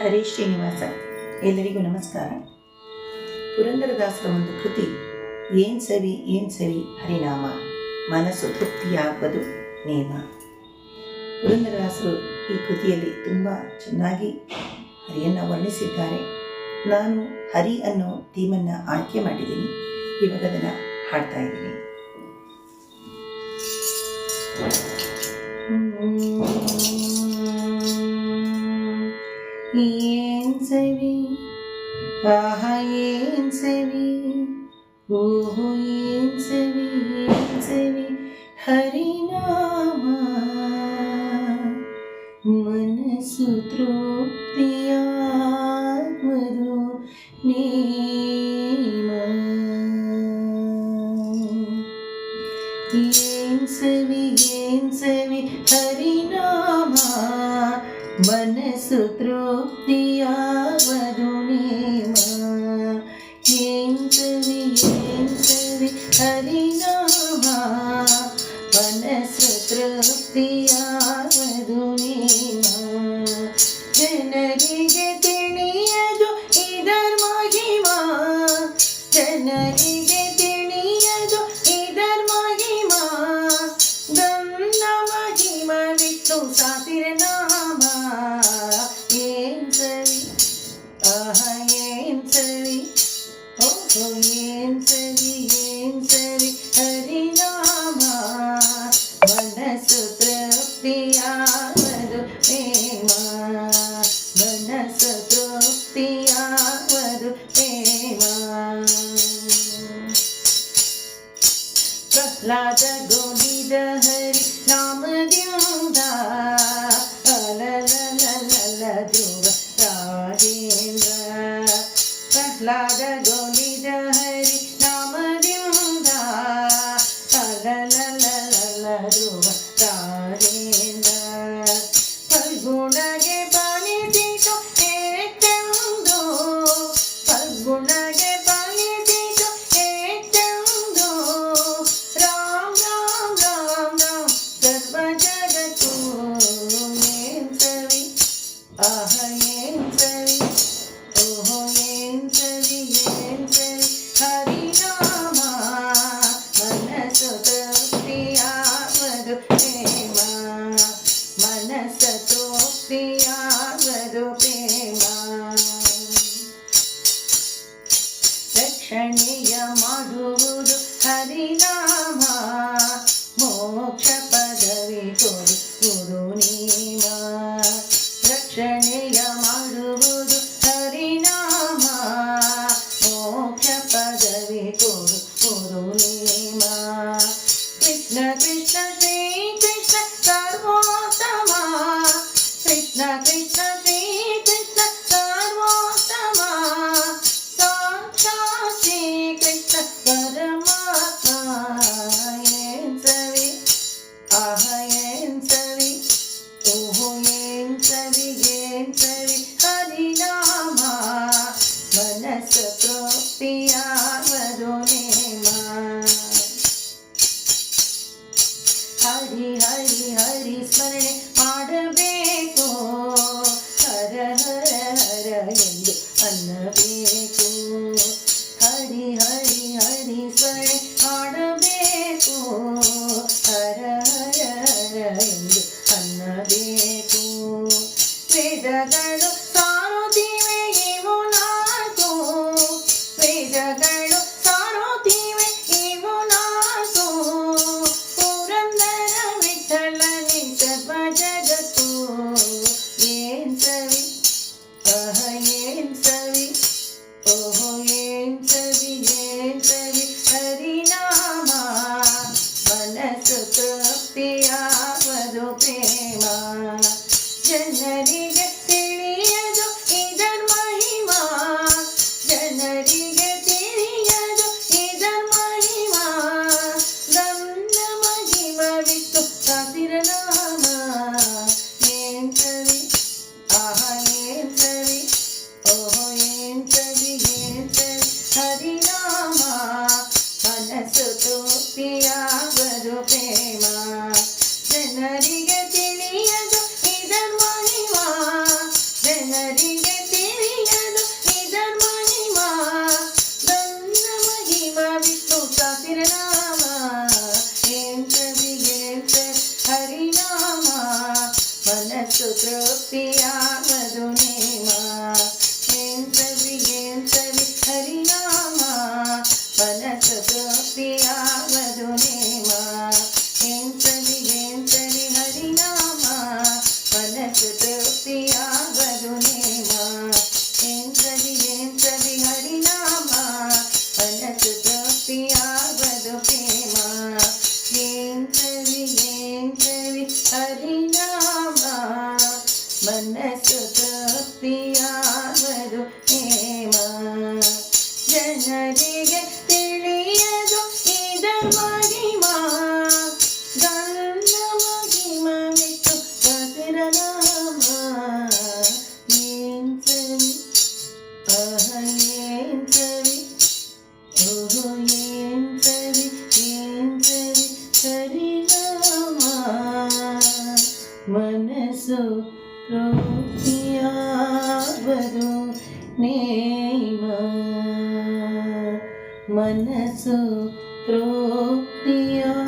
ಹರೇ ಶ್ರೀನಿವಾಸ. ಎಲ್ಲರಿಗೂ ನಮಸ್ಕಾರ. ಪುರಂದರದಾಸರ ಒಂದು ಕೃತಿ ಏನ್ ಸವಿ ಹರಿನಾಮ, ಮನಸ್ಸು ತೃಪ್ತಿಯಾಗುವುದು ನೇಮ. ಪುರಂದರದಾಸರು ಈ ಕೃತಿಯಲ್ಲಿ ತುಂಬ ಚೆನ್ನಾಗಿ ಹರಿಯನ್ನು ವರ್ಣಿಸಿದ್ದಾರೆ. ನಾನು ಹರಿ ಅನ್ನೋ ಥೀಮನ್ನು ಆಯ್ಕೆ ಮಾಡಿದ್ದೀನಿ. ಇವಾಗ ಅದನ್ನು ಹಾಡ್ತಾ ಇದ್ದೀನಿ. ಏನ್ ಸವಿ ಆಹಾ ಏನ್ ಸವಿ, ಓಹೋ ಏನ್ ಸವಿ ಹರಿನಾಮ, ಮನಸ್ಸು ತೃಪ್ತಿಯಾಗುವುದು ನೇಮ. ಏನ್ ಸವಿ ಹರಿನಾಮ, ಮನಸ್ಸು ತೃಪ್ತಿಯಾಗುವುದು ನೇಮ. ಏನ್ ಸವಿ ಹರಿನಾಮ, ಮನಸ್ಸು ತೃಪ್ತಿಯಾಗುವುದು ನೇಮ. ಜನರಿಗೆ ತಿಳಿಯದು ಇದರ ಮಹಿಮಾ, ಜನರಿಗೆ ತಿಳಿಯದು ಇದರ ಮಹಿಮಾ. ಗಂಧ ಮಹಿಮಾ ವಿಷ್ಣು ಸಹಸ್ರನಾಮ. ಏನ್ ಸವಿ ಆಹಾ ಏನ್ ಸವಿ, ಓಹೋ ಏನ್ ಸವಿ ಹರಿನಾಮ, ಮನಸ್ಸು ತೃಪ್ತಿಯಾಗುವುದು ಪ್ರೇಮ, ಮನಸ್ಸು ತೃಪ್ತಿಯಾಗುವುದು ಪ್ರೇಮ. ಪ್ರಹ್ಲಾದ ಗೋವಿದ ಹರಿ ನಾಮದಿಂದ ಅಲಲಲಲ ಧ್ರುವ ರಾಜೇಂದ್ರ. ಪ್ರಹ್ಲಾದ ಗೋವಿದ ಹರಿ ನಾಮದಿಂದ ಅಲಲಲಲ ಧ್ರುವ ರಾಜೇಂದ್ರ. ಫಲ್ಗುಣಗೆ ಬಾಲಿಸಿತು ಏತೆಂದು, ಫಲ್ಗುಣಗೆ ಬಾಲಿಸಿತು ಏತೆಂದು. ರಾಮ್ ರಾಮ್ ರಾಮ್ ರಾಮ್ ಸರ್ವ ಜಗತ್ತು. ಏನ್ ಸವಿ ಆಹ ಏನ್ ಸವಿ, ಓಹೋ ಏನ್ ಸವಿ ಹರಿನಾಮ, ಮನಸ್ಸು ತೃಪ್ತಿಯಾಗುವುದು ಪ್ರೇಮ, ಮನಸ್ಸು ತೃಪ್ತಿಯಾಗುವುದು ಪ್ರೇಮ. ರಕ್ಷಣೆಯ ಮಾಡುವುದು ಹರಿನಾಮ, ಮೋಕ್ಷ ಪದವಿ ಕೊಡು ಗುರು ನೇಮ. ರಕ್ಷಣೆಯ ಮಾಡುವುದು ಹರಿನಾಮ, ಮೋಕ್ಷ ಪದವಿ ಕೊಡು ಗುರು ನೇಮ. ಕೃಷ್ಣ ಕೃಷ್ಣ ಶ್ರೀ ಕೃಷ್ಣ ಸರ್ವೋತ್ತಮ, ಕೃಷ್ಣ ಕೃಷ್ಣ ಶ್ರೀ ಕೃಷ್ಣ ಸರ್ವೋತ್ತಮ. ಸಾಕ್ಷಾತ್ ಶ್ರೀ ಕೃಷ್ಣ ಪರಮಾತ್ಮ. ಏನ್ ಸವಿ ಆಹ ಏನ್ ಸವಿ, ಓಹೋ ಏನ್ ಸವಿ ಹರಿನಾಮ, ಮನಸ್ಸು ತೃಪ್ತಿಯಾಗುವುದು ನೇಮ. ಹರಿ ಹರಿ ಹರಿ ಸ್ಮರಣೆ ಮಾಡಬೇಕು, ಹರ ಹರ ಹರ ಎಂದು ಅನ್ನಬೇಕು. ಹರಿ ಹರಿ ಹರಿ ಸ್ಮರಣೆ ಮಾಡಬೇಕು, ಹರ ಹರ ಹರ ಎಂದು ಅನ್ನಬೇಕು. ವೇದಗಳು ಸಾರುತ್ತಿವೆ ಇವು ನಾಲ್ಕು, ವೇದಗಳು ಸಾರುತ್ತಿವೆ ಇವು ನಾಲ್ಕು. ಪುರಂದರ ವಿಠಲನೆ ಸರ್ವ ಜಗತ್ತು. ಏನ್ ಸವಿ ಆಹ ಏನ್ ಸವಿ, ಓಹೋ ಏನ್ ಸವಿ ಹರಿನಾಮ, ಮನಸ್ಸು ತೃಪ್ತಿಯಾಗುವುದು ಪ್ರೇಮ. ಜನರಿಗೆ ತಿಳಿಯದು ಇದರ ತೃಪ್ತಿಯಾಗುವುದು ನೇಮ. ಜನರಿಗೆ ತಿಳಿಯದು ಇದ ಮಹಿಮಾ, ಗಂಧ ಮಹಿಮ ಬಿಟ್ಟು ಹಸಿರನಾಮ. ಏನ್ ಸವಿ ಏನ್ ಸವಿ ಓಹೋ ಏನ್ ಸವಿ ಸರಿನಾಮ. ಮನಸ್ಸು ತೃಪ್ತಿಯಾಗುವುದು ನೇಮ, ಮನಸ್ಸು ತೃಪ್ತಿಯಾಗುವುದು